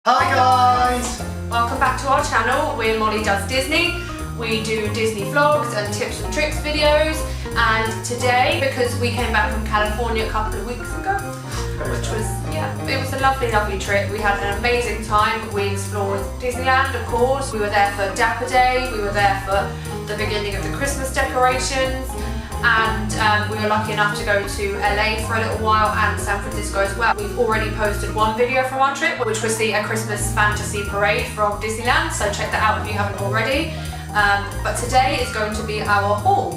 Hi guys! Welcome back to our channel. We're Molly Does Disney. We do Disney vlogs and tips and tricks videos, and today, because we came back from California a couple of weeks ago, which was, it was a lovely trip. We had an amazing time. We explored Disneyland, of course. We were there for Dapper Day, we were there for the beginning of the Christmas decorations, and we were lucky enough to go to LA for a little while and San Fransisco as well. We've already posted one video from our trip, which was a Christmas fantasy parade from Disneyland, so check that out if you haven't already. But today is going to be our haul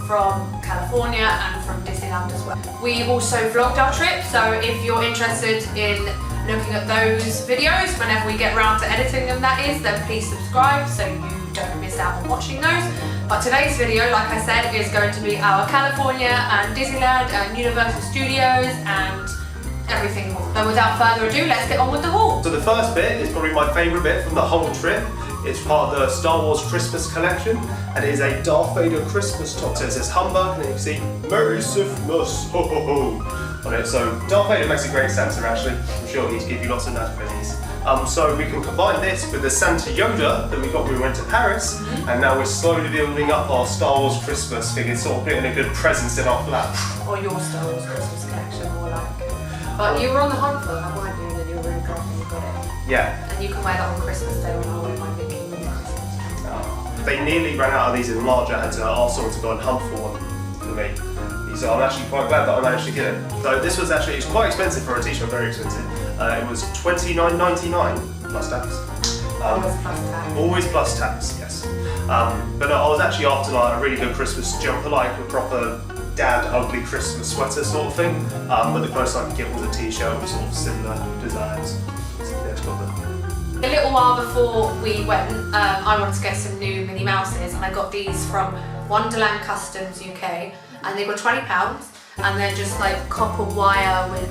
from California and from Disneyland as well. We also vlogged our trip, so if you're interested in looking at those videos whenever we get around to editing them, that is, then please subscribe so you don't miss out on watching those. But today's video, like I said, is going to be our California and Disneyland and Universal Studios and everything more. So without further ado, let's get on with the haul. So the first bit is probably my favourite bit from the whole trip. It's part of the Star Wars Christmas collection, and it is a Darth Vader Christmas top. So it says Humbug, and then you can see Merry Christmas, ho ho ho on it. So Darth Vader makes a great Santa actually. I'm sure he'd give you lots of nice goodies. So we can combine this with the Santa Yoda that we got when we went to Paris, and now we're slowly building up our Star Wars Christmas figures, sort of putting a good presence in our flat. Or your Star Wars Christmas collection, more like. But you were on the hunt for that, weren't you? And then you were really glad when you got it. Yeah. And you can wear that on Christmas Day when I wear my Mickey Mouse Christmas. They nearly ran out of these in large. I had to ask someone to go and hunt for one for me. So I'm actually quite glad that I managed to get it. So this was actually, it's quite expensive for a t-shirt, very expensive. It was $29.99 plus tax. Always plus tax. Always plus tax, yes. But no, I was actually after like a really good Christmas jumper, like a proper dad ugly Christmas sweater sort of thing. But the closest I could get was a t-shirt with sort of similar designs. So yeah, it's got A little while before we went, I wanted to get some new Minnie Mouses, and I got these from Wonderland Customs UK, and they were £20, and they're just like copper wire with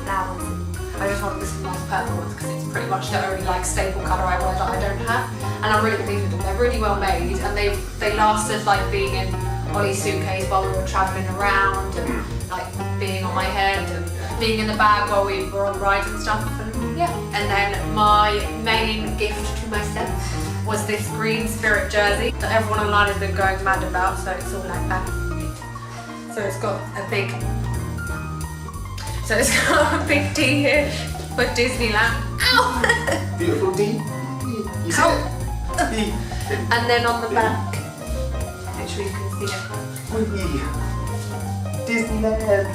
flowers. I just wanted some nice purple ones because it's pretty much the only like staple colour I wear that I don't have, and I'm really pleased with them. They're really well made, and they lasted like being in Ollie's suitcase while we were travelling around, and like being on my head and being in the bag while we were on rides and stuff. And yeah. And then my main gift to myself was this green Spirit jersey that everyone online has been going mad about, so it's all like that. So it's got a big D here for Disneyland. Ow! beautiful D. You see it? And then on the back, literally you can see it. Disneyland.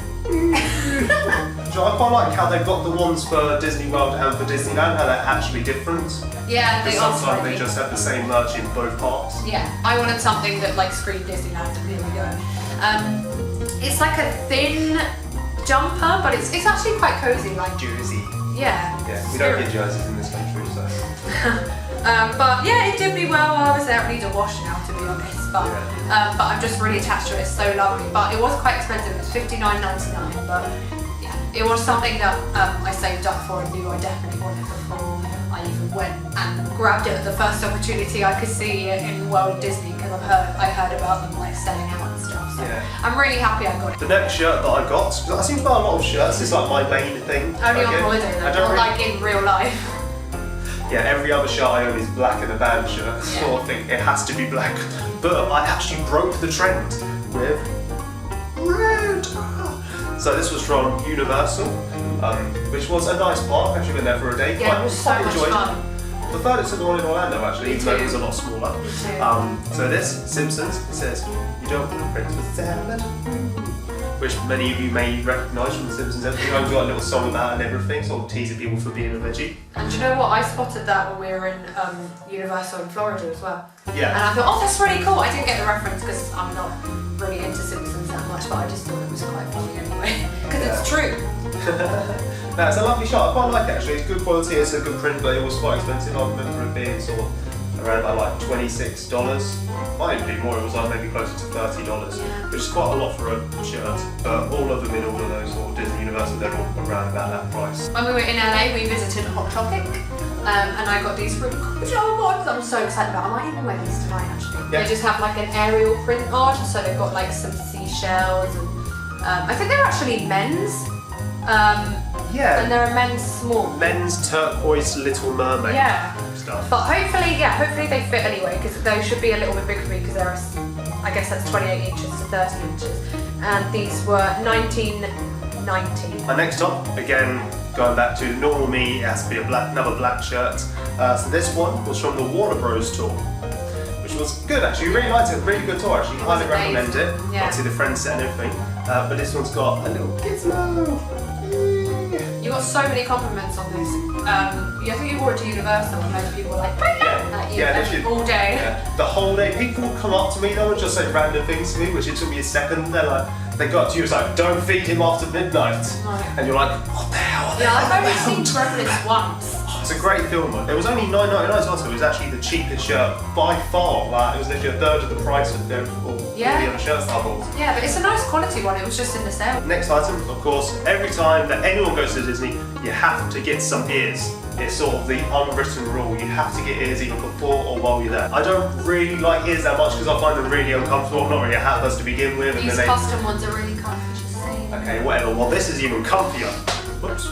So I quite like how they've got the ones for Disney World and for Disneyland, how they're actually different. Yeah, they are. Sometimes they just have the same merch in both parks. Yeah, I wanted something that like screamed Disneyland, and here we go. It's like a thin jumper, but it's actually quite cozy, like Jersey. Yeah. Yeah, we don't get jerseys in this country, so. But yeah, it did me well while I was there. I need a wash now, to be honest. But I'm just really attached to it. It's so lovely. But it was quite expensive. It was $59.99. But yeah, it was something that I saved up for and knew I definitely wanted before I even went and grabbed it at the first opportunity I could see it in World Disney, because I heard about them like selling out and stuff. So yeah. I'm really happy I got it. The next shirt that I got, because I seem to buy a lot of shirts. It's like my main thing. Only on holiday though, not like in real life. Yeah, every other shirt I own is black and a band shirt, sort of thing. It has to be black. But I actually broke the trend with red. So this was from Universal, which was a nice park. Actually been there for a day. Yeah, it was so much fun. I preferred it to the one in Orlando actually, even though it was a lot smaller. So this, Simpsons, it says, "You don't want friends with salad," which many of you may recognise from the Simpsons episode. I've got a little song about and everything, sort of teasing people for being a veggie. And do you know what? I spotted that when we were in Universal in Florida as well. Yeah. And I thought, oh, that's really cool. I didn't get the reference because I'm not really into Simpsons that much, but I just thought it was quite funny anyway. Because it's true. No, it's a lovely shot. I quite like it actually. It's good quality, it's a good print, but it was quite expensive. I remember it being sort of around about like $26. Might even be more, it was like maybe closer to $30, which is quite a lot for a shirt. But all of them in all of those sort of Disney Universal, they're all around about that price. When we were in LA, we visited Hot Topic, and I got these fruit, which I'm so excited about. I might even wear these tonight actually. Yeah. They just have like an aerial print on, so they've got like some seashells, and I think they're actually men's. Yeah. And there are men's small. Men's turquoise Little Mermaid stuff. But hopefully they fit anyway, because they should be a little bit bigger for me, because they're, I guess that's 28 inches to 30 inches. And these were $19.90. And next up, again, going back to normal me, it has to be another black shirt. So this one was from the Warner Bros tour, which was good actually. Really liked it. Really good tour actually. Highly recommend it. Yeah. Obviously the friend set and everything. But this one's got a little gizmo. You got so many compliments on this. I think you wore it to Universal, and most people were like, at you literally, all day. Yeah. The whole day, people would come up to me though and just say random things to me, which it took me a second. They got to you, it's like, don't feed him after midnight. Right. And you're like, what the hell? I've only seen Gremlins once. It's a great film. It was only $9.99 to us. It was actually the cheapest shirt by far. Like, it was literally a third of the price of all the other shirts that I bought. Yeah, but it's a nice quality one. It was just in the sale. Next item, of course, every time that anyone goes to Disney, you have to get some ears. It's sort of the unwritten rule. You have to get ears either before or while you're there. I don't really like ears that much because I find them really uncomfortable. I'm not really a hat person to begin with. These custom ones are really comfy, just saying. Okay, whatever. Well, this is even comfier. Whoops.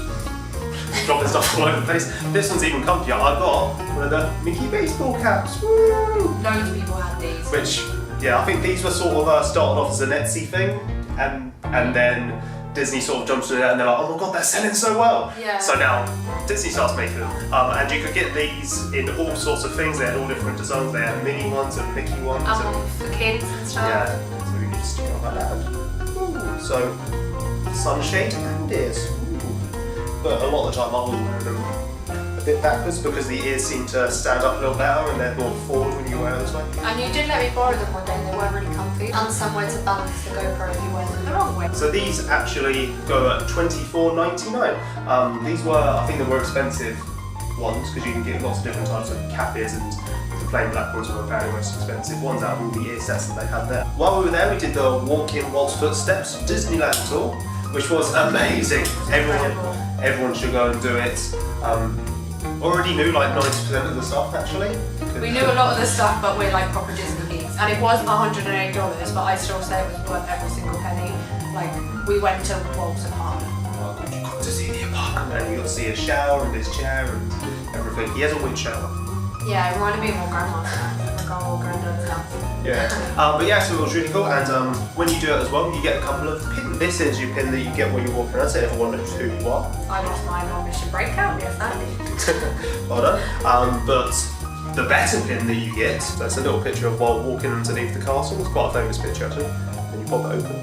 Dropping stuff all over the place. This one's even comfier. I got one of the Mickey baseball caps. Woo! Loads of people had these. Which, yeah, I think these were sort of started off as an Etsy thing, and then Disney sort of jumps in it and they're like, oh my god, they're selling so well. Yeah. So now Disney starts making them, and you could get these in all sorts of things. They had all different designs. They had mini ones and Mickey ones. And for kids and stuff. Yeah. So we can just stick it like that. Ooh. So sunshade and ears. But a lot of the time I was wearing them a bit backwards because the ears seem to stand up a little better and they're more forward when you wear it this way. And you did let me borrow them one day and they weren't really comfy. And somewhere to balance the GoPro if you wear them the wrong way. So these actually go at $24.99. These were, I think, the more expensive ones because you can get lots of different types of cap ears, and the plain black ones were apparently most expensive ones out of all the ear sets that they had there. While we were there, we did the Walk-in Waltz Footsteps Disneyland tour, which was amazing. Everyone should go and do it. Already knew like 90% of the stuff actually. We knew a lot of the stuff, but we're like proper Disney geeks. And it was $108, but I still say it was worth every single penny. Like, we went to Walt's apartment. You got to see the apartment and you got to see a shower and his chair and everything. He has a wind shower. Yeah, it reminded me of my grandma's house, like our old granddad's house. Yeah. But yeah, so it was really cool, and when you do it as well, you get a couple of pins. This is your pin that you get when you're walking around, so everyone knows who you are. I lost mine on Mission Breakout, yes that did. Well done. But the better pin that you get, that's a little picture of while walking underneath the castle. It's quite a famous picture actually. Then you pop it open.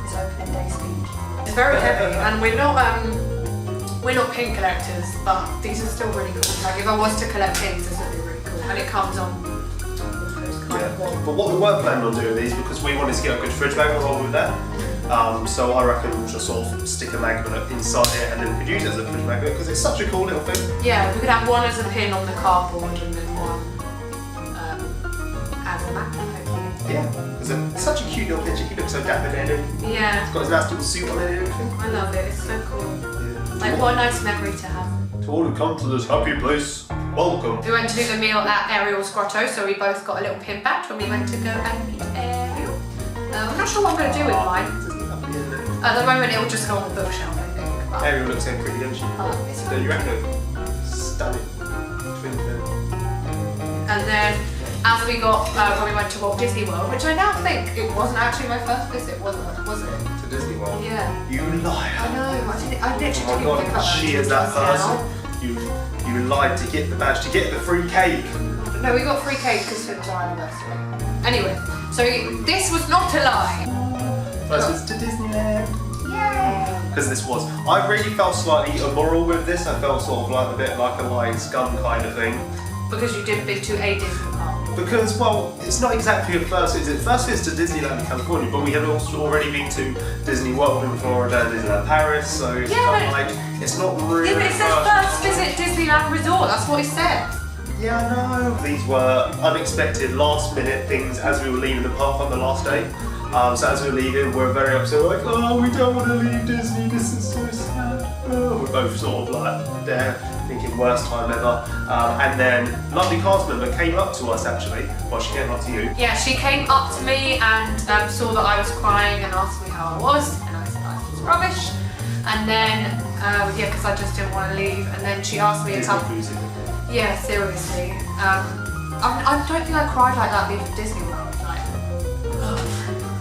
It's opening day speech. It's very heavy, and we're not pin collectors, but these are still really cool. Like if I was to collect pins, this would be really cool. And it comes on those kind of wall. But what we weren't planning on doing these because we wanted to get a good fridge magnet while we were there. So I reckon we'll just sort of stick a magnet inside it and then we could use it as a fridge magnet because it's such a cool little thing. Yeah, we could have one as a pin on the cardboard and then one as a magnet, hopefully. Yeah, because it's such a cute little picture. He looks so dapper there. Yeah. He's got his nice little suit on and everything. I love it, it's so cool. Like, what a nice memory to have. To all who come to this happy place, welcome. We went to do the meal at Ariel's grotto, so we both got a little pin badge when we went to go and meet Ariel. I'm not sure what I'm going to do with mine. At the moment, it'll just go on the bookshelf, I think. But Ariel looks so pretty, doesn't she? I love it. So you reckon stunning twin fin. And then, as we got, when we went to Walt Disney World, which I now think it wasn't actually my first visit, was it? To Disney World? Yeah. You liar. I know, I literally Oh my didn't pick up god, she is that person. You lied to get the badge, to get the free cake. No, we got free cake because it was our anniversary. Anyway, so this was not a lie. First was to Disneyland. Yay! Because this was. I really felt slightly immoral with this. I felt sort of like a bit like a lying scum kind of thing. Because you didn't been to a Disney park. Because, well, it's not exactly a first visit. First visit to Disneyland in California, but we had also already been to Disney World in Florida and Disneyland Paris, so it's kind of like, it's not really. Yeah, but it says first visit Disneyland Resort, that's what it said. Yeah, I know. These were unexpected, last minute things as we were leaving the park on the last day. So as we were leaving, we were very upset. We're like, oh, we don't want to leave Disney, this is so sad. Oh, we're both sort of like there thinking worst time ever. And then lovely cast member came up to us actually. Well, she came up to you. Yeah, she came up to me and saw that I was crying and asked me how I was, and I said I was rubbish. And then, yeah, because I just didn't want to leave. And then she asked me a couple. Yeah, seriously. I don't think I cried like that leaving Disney World. Like,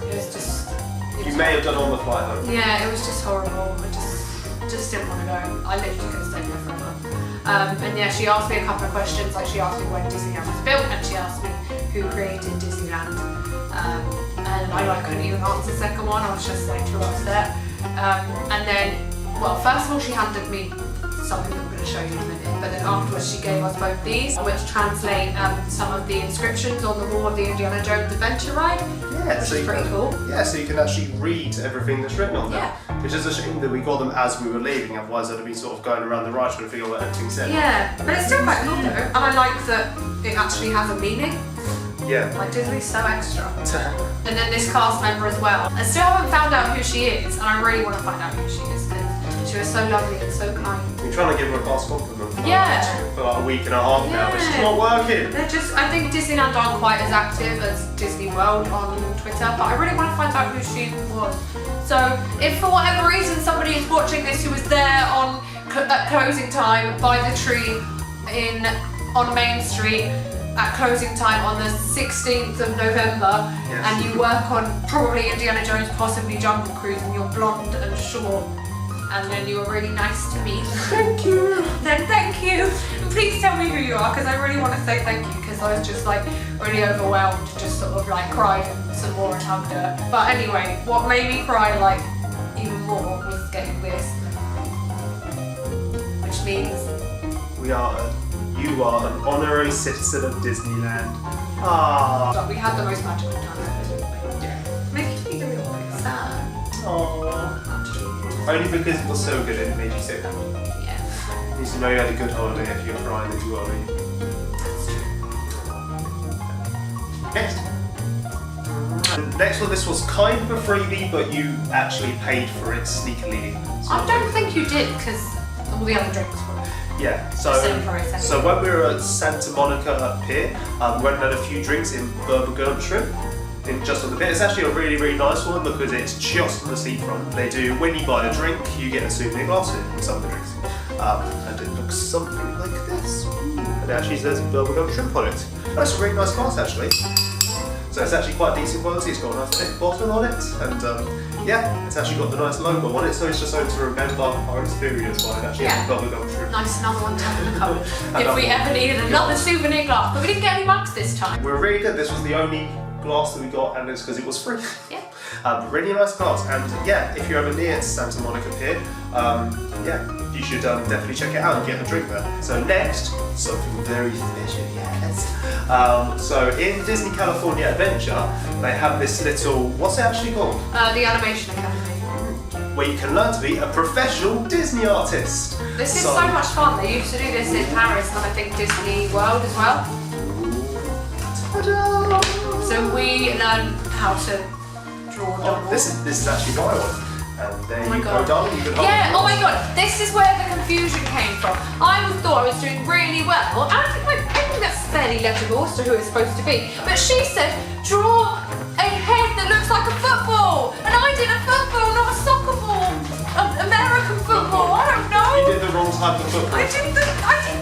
it was just. You may have done on the flight home. Yeah, it was just horrible. I just didn't want to go. I literally could have stayed there forever. And yeah, she asked me a couple of questions. Like, she asked me when Disneyland was built, and she asked me who created Disneyland. And I couldn't even answer the second one. I was just like too upset. And then, well, first of all, she handed me something that I'm going to show you in a minute, but then afterwards she gave us both these, which translate some of the inscriptions on the wall of the Indiana Jones Adventure Ride, which is pretty cool. Yeah, so you can actually read everything that's written on there. Yeah. Which is a shame that we got them as we were leaving, otherwise I'd have been sort of going around the ride trying to figure out what everything said. Yeah, but it's still quite cool though, and I like that it actually has a meaning. Yeah. Like, Disney's so extra. And then this cast member as well. I still haven't found out who she is, and I really want to find out who she is, because she was so lovely and so kind. We're trying to give her a class compliment for, for like a week and a half now, but she's not working. They're just, I think Disneyland aren't quite as active as Disney World on Twitter, but I really want to find out who she was. So if for whatever reason somebody is watching this who was there on at closing time by the tree on Main Street at closing time on the 16th of November, and you work on probably Indiana Jones, possibly Jungle Cruise, and you're blonde and short, and then you were really nice to me. Thank you. Then thank you. And please tell me who you are, because I really want to say thank you, because I was just like really overwhelmed, just sort of like cried some more and hugged her. But anyway, what made me cry like even more was getting this, which means you are an honorary citizen of Disneyland. Ah. But we had the most magical time ever, didn't we? Yeah. Making me a little bit sad. Aww. Only because it was so good and it made you so happy. Yeah. You need to know you had a good holiday if you're crying and you worry. That's true. Next. The next one, this was kind of a freebie, but you actually paid for it sneakily. I don't think you did, because all the other drinks were. Yeah, so when we were at Santa Monica Pier, we went and had a few drinks in Burger Shrimp, just on the pier. It's actually a really, really nice one because it's just on the seafront. They do, when you buy a drink, you get a souvenir glass in some of the drinks. And it looks something like this. And it actually says Burger Shrimp on it. That's a really nice glass actually. So it's actually quite decent quality. It's got a nice thick bottle on it, and yeah, it's actually got the nice logo on it. So it's just so to remember our experience by actually having Bubblegum Shrimp. Nice, another one to have in the cupboard if we ever needed another souvenir glass. But we didn't get any mugs this time. We're really good. This was the only glass that we got, and it's because it was free. Yeah. Really nice glass, and yeah, if you're ever near Santa Monica Pier, yeah, you should definitely check it out and get a drink there. So next, something very special, yes. So in Disney California Adventure, they have this little, what's it actually called? The Animation Academy. Where you can learn to be a professional Disney artist. This is so much fun. They used to do this in Paris and I think Disney World as well. Ta-da! So we learn how to draw double. This is actually my one. And there Oh my you God. go, darling. You can hold Yeah, it. oh my God, this is where the confusion came from. I thought I was doing really well, and I think that's fairly legible as to who it's supposed to be. But she said, draw a head that looks like a football. And I did a football, not a soccer ball. American football, I don't know. You did the wrong type of football. I did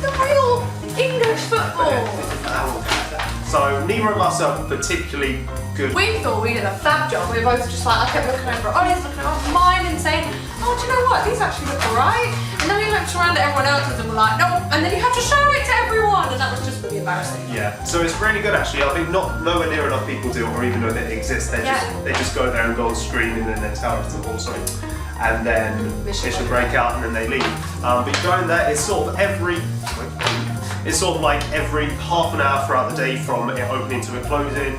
the real English football. So neither of us are particularly good. We thought we did a fab job. We were both just like, I kept looking over Ollie's, looking over mine and saying, oh, do you know what? These actually look alright. And then we looked around at everyone else's and were like, no. And then you had to show it to everyone. And that was just really embarrassing. Yeah, so it's really good actually. I think nowhere near enough people do it or even know that it exists. They just go there and go on screen and then they tell us the whole story. And then mission break out and then they leave. But you go in there, it's sort of like every half an hour throughout the day from it opening to it closing.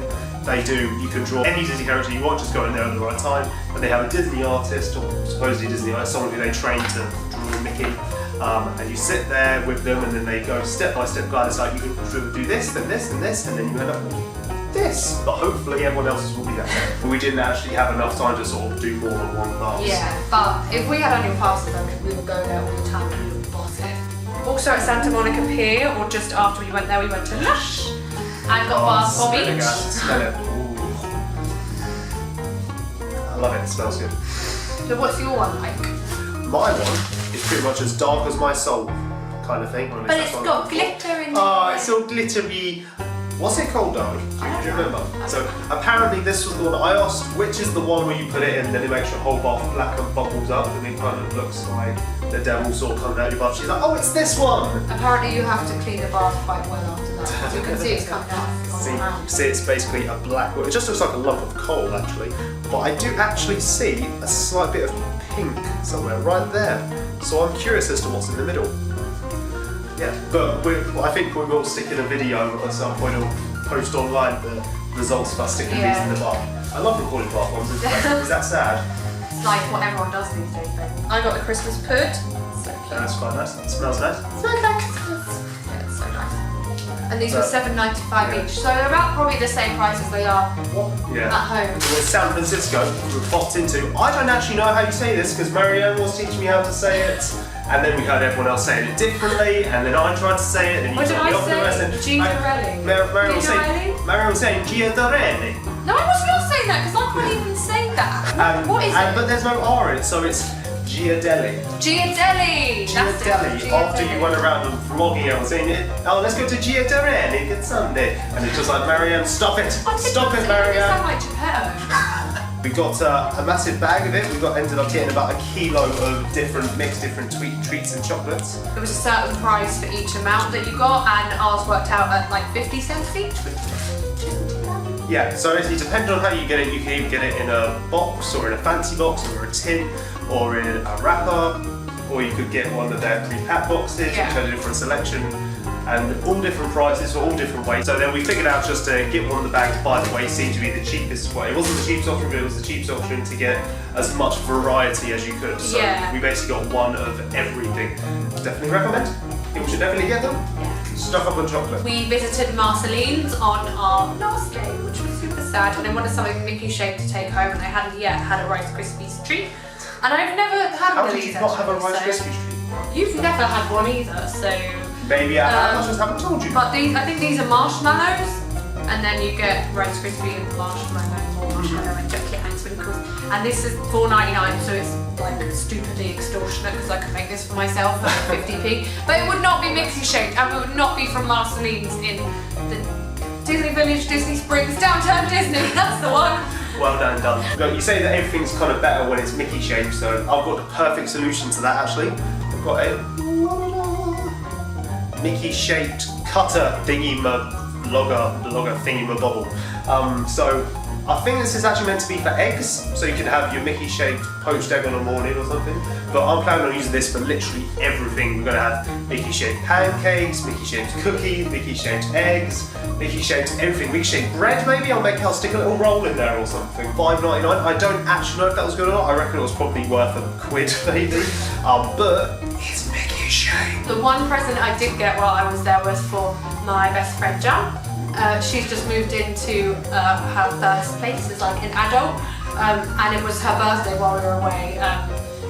You can draw any Disney character you want, just go in there at the right time. And they have a Disney artist, or supposedly Disney artist, someone who they train to draw Mickey. And you sit there with them and then they go step by step guide. It's like you can do this, then this, and this, and then you end up with this. But hopefully everyone else's will be better. But we didn't actually have enough time to sort of do more than one class. Yeah, but if we had annual passes, I mean, we would go there all the time and we would boss it. All Also at Santa Monica Pier, or just after we went there, we went to Lush and got Bath Bomb smell it, Beach. guys. Smell it. Ooh. I love it. It smells good. So what's your one like? My one is pretty much as dark as my soul, kind of thing. But it's got glitter in it. Oh, it's all glittery. What's it called, darling? Do you remember? So apparently this was the one I asked, which is the one where you put it in, then it makes your whole bath black and bubbles up, and it kind of looks like the devil sort of coming out of your bath. She's like, oh, it's this one. Apparently you have to clean the bath quite well after that. As you can see, it's coming out. See, it's basically a black. Well, it just looks like a lump of coal, actually. But I do actually see a slight bit of pink somewhere right there. So I'm curious as to what's in the middle. Yeah, but I think we will stick in a video at some point or post online the results of us sticking these in the bath. I love recording bath bombs. Is that sad? It's like what everyone does these days, baby. I got the Christmas pud. So cute. That's quite nice. It smells nice. It smells like Christmas. Yeah, it's so nice. And these were $7.95 each, so they're about probably the same price as they are at home. Well, San Fransisco, we popped into. I don't actually know how you say this because Marianne was teaching me how to say it. And then we heard everyone else saying it differently, and then I tried to say it, and you told me off the rest. Giardelli. Marianne was saying Giardelli. No, I was not saying that because I can't even say that. What is it? But there's no R in it, so it's Giardelli. Giardelli. Giardelli. After you went around and vlogging it and saying, oh, let's go to Giardelli, it's Sunday. And it's just like, Marianne, stop it. Stop it, Marianne. It sound like Geppetto. We got a massive bag of it. We ended up getting about 1 kilo of different treats and chocolates. There was a certain price for each amount that you got, and ours worked out at like 50 cents each. Yeah, so it depends on how you get it. You can either get it in a box, or in a fancy box, or a tin, or in a wrapper, or you could get one of their pre-packed boxes, which had a different selection. And all different prices for all different weights. So then we figured out just to get one of the bags by the way seemed to be the cheapest way. It wasn't the cheapest option, but it was the cheapest option to get as much variety as you could. So we basically got one of everything. Definitely recommend. People should definitely get them. Stuff up on chocolate. We visited Marceline's on our last day, which was super sad, and they wanted something Mickey shaped to take home, and they hadn't yet had a Rice Krispies treat. And I've never had one of these. How did you not have a Rice Krispies treat? You've never had one either, so. Maybe I have, I just haven't told you. But I think these are marshmallows, and then you get Rice Krispie and marshmallow and chocolate and sprinkles. And this is $4.99, so it's like stupidly extortionate because I could make this for myself for 50p. But it would not be Mixie shaped, and it would not be from Marceline's in the Disney Village, Disney Springs, Downtown Disney. That's the one. Well done. Look, you say that everything's kind of better when it's Mickey shaped, so I've got the perfect solution to that actually. I've got a Mickey shaped cutter logger thingy-ma-bobble. So I think this is actually meant to be for eggs, so you can have your Mickey shaped poached egg on a morning or something. But I'm planning on using this for literally everything. We're going to have Mickey shaped pancakes, Mickey shaped cookies, Mickey shaped eggs, Mickey shaped everything. Mickey shaped bread maybe, I'll stick a little roll in there or something. $5.99, I don't actually know if that was good or not. I reckon it was probably worth £1 maybe. But it's Mickey shaped. The one present I did get while I was there was for my best friend Jan. She's just moved into her first place as like an adult, and it was her birthday while we were away.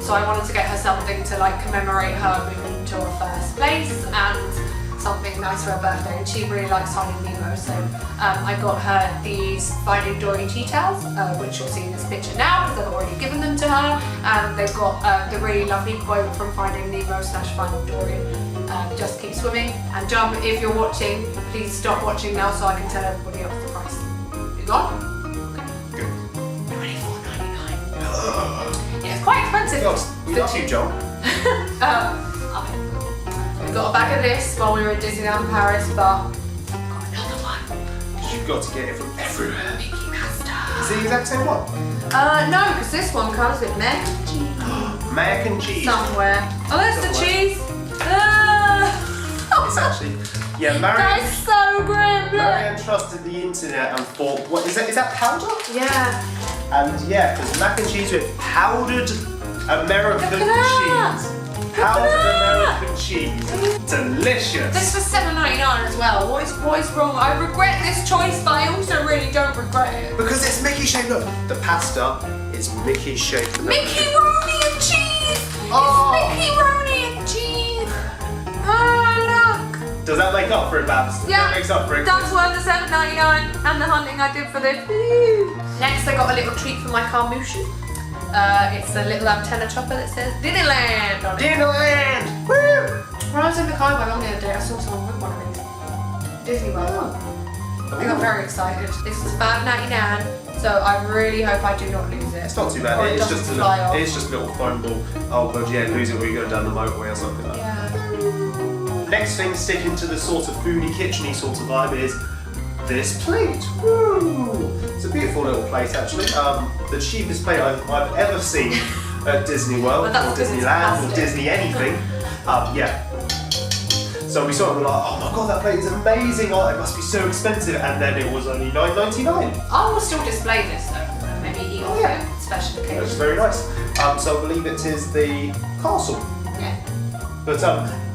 So I wanted to get her something to like commemorate her moving to her first place and something nice for her birthday. And she really likes Finding Nemo, so I got her these Finding Dory tea towels, which you'll see in this picture now because I've already given them to her. They've got the really lovely quote from Finding Nemo / Finding Dory. Just keep swimming, and Jum, if you're watching, please stop watching now so I can tell everybody else the price. You got? Okay. Good. $24.99. Yeah, it's quite expensive. We love you, John. We got a bag of this while we were in Disneyland Paris, but got another one. You've got to get it from everywhere. Mickey Mouse. Is it the exact same one? No, because this one comes with mac and cheese. Mac and cheese. Somewhere. Oh, there's the cheese. It's actually, Marianne. That's so grim. Marianne trusted the internet and thought, what is that? Is that powder? Yeah. And because mac and cheese with powdered American cheese. Powdered American cheese. Delicious. This was $7.99 as well. What is wrong? I regret this choice, but I also really don't regret it. Because it's Mickey shaped. Look, the pasta is Mickey shaped. Mickey Rooney and cheese. Oh. It's Mickey Rooney and cheese. Ah. That make up for it, Babs. Yeah, that makes up for it. that's worth the $7.99 and the hunting I did for this. Next, I got a little treat for my Carmouche. It's a little antenna chopper that says Disneyland on it. Disneyland! Woo! When I was in the car along the other day, I saw someone with one of these. Disney World. I got very excited. This is $5.99, so I really hope I do not lose it. It's not too bad. Or it It's doesn't just fly off. it's just a little foam ball. Oh, but yeah, lose it when you go down the motorway or something like that. Yeah. Next thing, sticking to the sort of foodie, kitcheny sort of vibe, is this plate. Woo! It's a beautiful little plate, actually. The cheapest plate I've ever seen at Disney World, But that's or because it's Disneyland, or plastic. Disney anything. Yeah. So we saw it and we're like, oh my god, that plate is amazing. Oh, it must be so expensive. And then it was only $9.99. I will still display this though. Maybe eat off Yeah. it. Special Which is occasion. very nice. So I believe it is the castle. Yeah. But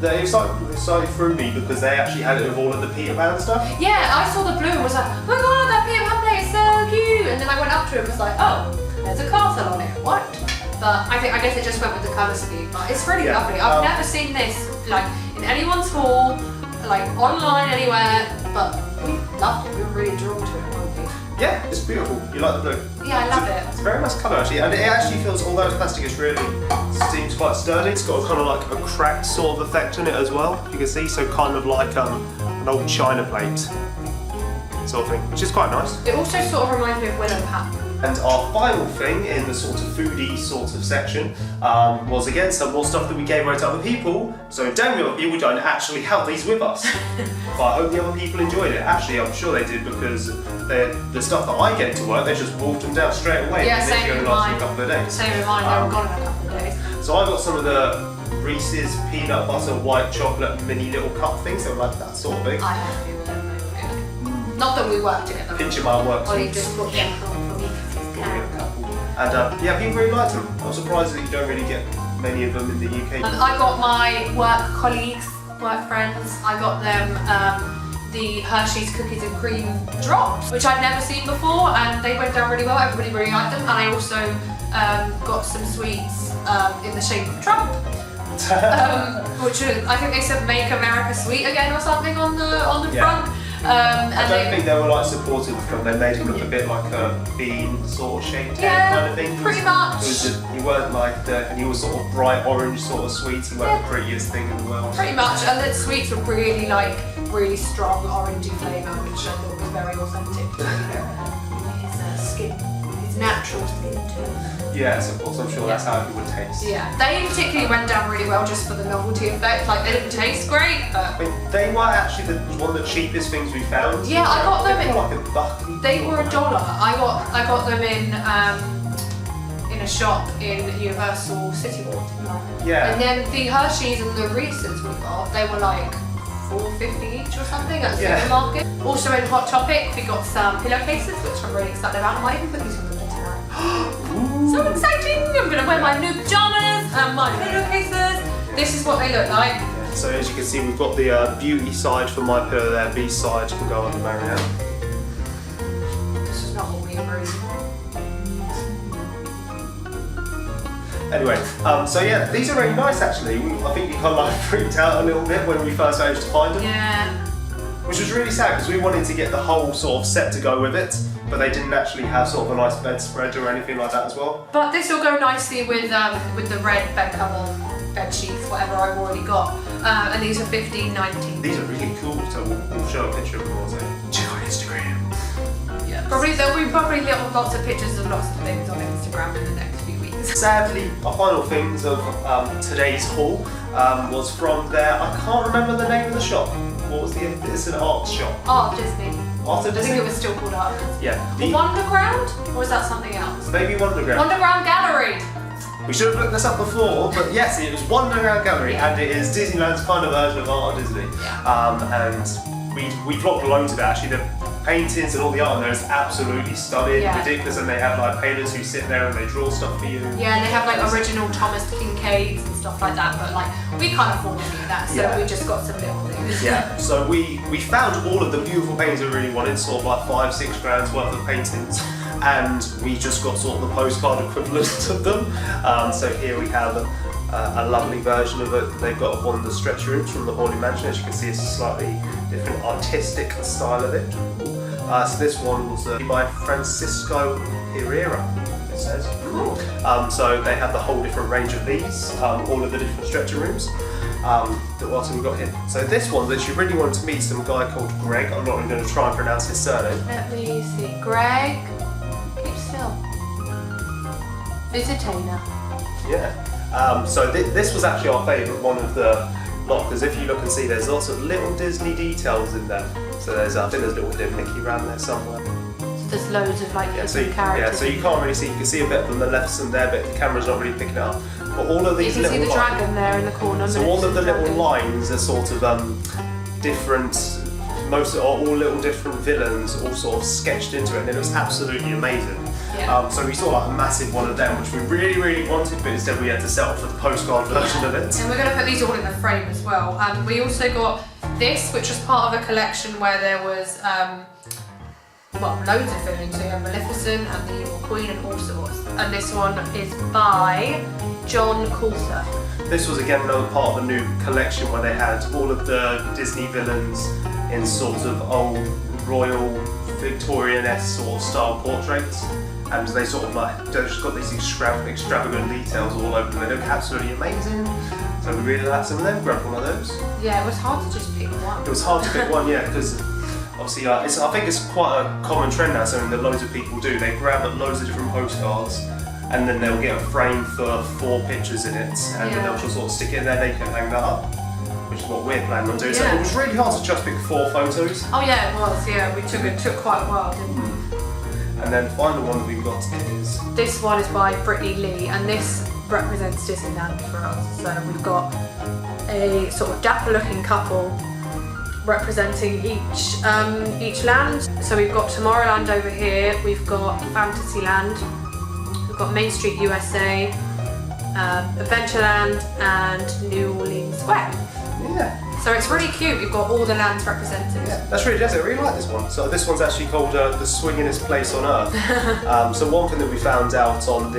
the excited through me because they actually had it with all of the Peter Pan stuff. Yeah, I saw the blue and was like, oh my god, that Peter Pan plate is so cute. And then I went up to it and was like, oh, there's a castle on it. What? But I guess it just went with the colour scheme. But it's really Yeah, lovely. I've never seen this like in anyone's hall, like online anywhere. But we loved it. We were really drawn to it, weren't we? Yeah, it's beautiful. You like the blue? Yeah, I love it. It's a very nice colour actually, and it actually feels, although it's plastic, it's really seems quite sturdy. It's got a kind of like a cracked sort of effect on it as well. You can see, so kind of like an old china plate sort of thing, which is quite nice. It also sort of reminds me of Willow Pat. And our final thing in the sort of foodie sort of section was again some more stuff that we gave away to other people. So don't know if we don't actually have these with us. But I hope the other people enjoyed it. Actually, I'm sure they did because the stuff that I gave to work, they just wolfed them down straight away. Yeah, and same literally with only lasted mine. a couple of days. Same with mine, they were gone in a couple of days. So I got some of the Reese's peanut butter white chocolate mini little cup things. They were like that sort of big. I had a few of them, they were good. Not that we worked together. Pinch of my work. Ollie just brought them for me because he's carrot. And yeah, people really liked them. I'm surprised that you don't really get many of them in the UK. I got my work colleagues, work friends, I got them the Hershey's Cookies and Cream drops, which I'd never seen before, and they went down really well. Everybody really liked them. And I also got some sweets in the shape of Trump, which I think they said "Make America Sweet Again" or something on the front. I don't think they were like supportive of him. They made him look a bit like a bean sort of shaped head kind of thing. Pretty much. It was just, he weren't like and he was sort of bright orange sort of sweets. He weren't the prettiest thing in the world. Pretty much, and the sweets were really really strong orangey flavour, which I thought was very authentic to his skin, his natural skin tone. Yes, of course, I'm sure that's how it would taste. Yeah, they particularly went down really well just for the novelty effect. Like, they didn't taste great, but I mean, they were actually one of the cheapest things we found. yeah, I got them They in. were like $1. They were $1. I got them in a shop in Universal City Walk. Yeah. And then the Hershey's and the Reese's we got, they were like $4.50 each or something at the supermarket. Also in Hot Topic, we got some pillowcases, which I'm really excited about. I might even put these on the bed tonight. So exciting! I'm gonna wear my new pajamas and my pillowcases. This is what they look like. So as you can see, we've got the beauty side for my pillow there, B side can go on the Marianne. This is not what we agreed. Anyway, so yeah, these are really nice actually. I think we kind of like freaked out a little bit when we first managed to find them. Yeah. Which was really sad because we wanted to get the whole sort of set to go with it, but they didn't actually have sort of a nice bedspread or anything like that as well. But this will go nicely with the red bed cover, bed sheets, whatever I've already got. And these are $15.90. These are really cool, so we'll show a picture of them also. Check on Instagram. Yeah. There'll be lots of pictures of lots of things on Instagram in the next few weeks. Sadly, our final things of today's haul was from there. I can't remember the name of the shop. What was the? It's an art shop. Art Disney. Art I Disney? think it was still called Art Disney. Yeah. The Wonderground? Or is that something else? Maybe Wonderground. Wonderground Gallery. We should have looked this up before, but yes, it was Wonderground Gallery, and it is Disneyland's kind of version of Art Disney. Yeah. And we vlogged loads of it actually. The paintings and all the art in there is absolutely stunning, Yeah. ridiculous, and they have like painters who sit there and they draw stuff for you. Yeah, and they have like original Thomas Kincaids and stuff like that, but like we can't afford any of that, so Yeah. we just got some little things. Yeah, so we found all of the beautiful paintings we really wanted, sort of like $5-6 grand worth of paintings, and we just got sort of the postcard equivalent of them. So here we have a lovely version of it that they've got up on the stretcher rooms from the Haunted Mansion. As you can see, it's a slightly different artistic style of it. So this one was by Francisco Herrera, it says. Cool. So they have the whole different range of these, all of the different stretcher rooms. What else have we got here? So this one that you really wanted to meet some guy called Greg. I'm not even going to try and pronounce his surname. Let me see. Greg. Keep still. Visitator. Yeah. So this was actually our favourite one of the lot, because if you look and see, there's lots of little Disney details in there. So there's, I think there's a little bit of Mickey around there somewhere. So there's loads of like hidden characters. Yeah, so you can't really see. You can see a bit from the left and there, but the camera's not really picking it up. But all of these you can little see the dragon there in the corner. So all of the little lines are sort of different. All little different villains, all sort of sketched into it, and it was absolutely amazing. Yeah. So we saw like a massive one of them, which we really, really wanted, but instead we had to settle for the postcard version of it. And we're going to put these all in the frame as well. We also got this, which was part of a collection where there was loads of villains. So you have Maleficent and the Evil Queen and all sorts. And this one is by John Coulter. This was again another part of the new collection where they had all of the Disney villains in sort of old royal Victorian-esque sort of style portraits, and they sort of like they've just got these extravagant details all over them. They look absolutely amazing. So we really liked some of them. Grabbed one of those. Yeah, it was hard to just pick one. It was hard to pick one, yeah, because obviously I think it's quite a common trend now. Something that loads of people do. They grab loads of different postcards, and then they'll get a frame for 4 pictures in it, and then they'll just sort of stick it in there. They can hang that up, which is what we're planning on doing. So it was really hard to just pick 4 photos. Oh yeah, it was. Yeah, it took quite a while, didn't we? And then the final one that we've got is... This one is by Brittany Lee, and this represents Disneyland for us. So we've got a sort of dapper-looking couple representing each land. So we've got Tomorrowland over here, we've got Fantasyland, we've got Main Street USA, Adventureland, and New Orleans Square. Yeah. So it's really cute, you've got all the lands represented. Yeah, that's really jazzy. I really like this one. So this one's actually called The Swingin'est Place on Earth. So one thing that we found out on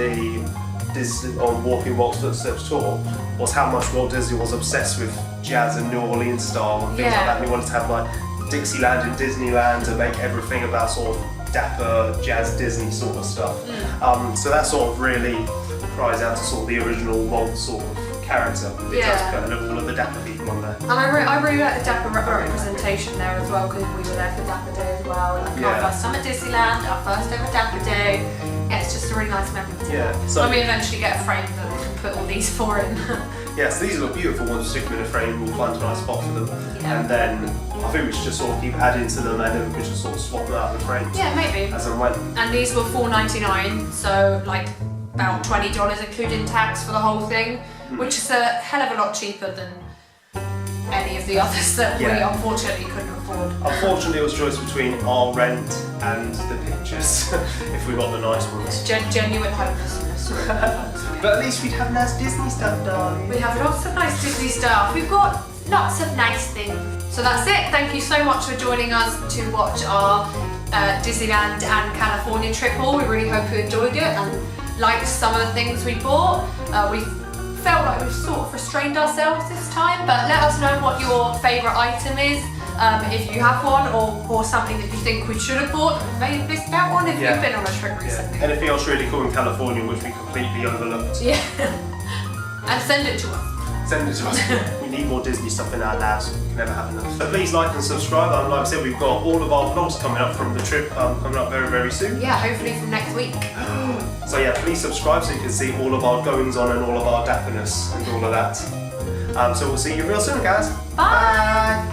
Walking Walt's Footsteps tour was how much Walt Disney was obsessed with jazz and New Orleans style and things like that. And he wanted to have like Dixieland and Disneyland to make everything about sort of dapper jazz Disney sort of stuff. So that sort of really cries out to sort of the original Walt sort of character. It does kind of all of the dapper people on there. And I really like the dapper representation there as well, because we were there for Dapper Day as well. Like our first time at Disneyland, our first ever Dapper Day. Yeah, it's just a really nice memory. So when we eventually get a frame that we can put all these 4 in. Yes, these look beautiful. Once we stick them in a frame, we'll find a nice spot for them. And then I think we should just sort of keep adding to them, and then we should sort of swap them out of the frames. Yeah, maybe. As and when. And these were $4.99, so like about $20 including tax for the whole thing, which is a hell of a lot cheaper than any of the others that we unfortunately couldn't afford. Unfortunately, it was a choice between our rent and the pictures, if we got the nice ones. Genuine hopelessness. But at least we'd have nice Disney stuff, darling. We have lots of nice Disney stuff. We've got lots of nice things. So that's it. Thank you so much for joining us to watch our Disneyland and California trip haul. We really hope you enjoyed it and liked some of the things we bought. We felt like we've sort of restrained ourselves this time, but let us know what your favourite item is, if you have one, or something that you think we should have bought and maybe missed out on if you've been on a trip recently. Anything else really cool in California which we completely overlooked. Yeah. And send it to us. Send it to us. We need more Disney stuff in our lives. We can never have enough. So please like and subscribe. And like I said, we've got all of our vlogs coming up from the trip coming up very, very soon. Yeah, hopefully from next week. So yeah, please subscribe so you can see all of our goings on and all of our dapperness and all of that. So we'll see you real soon, guys. Bye.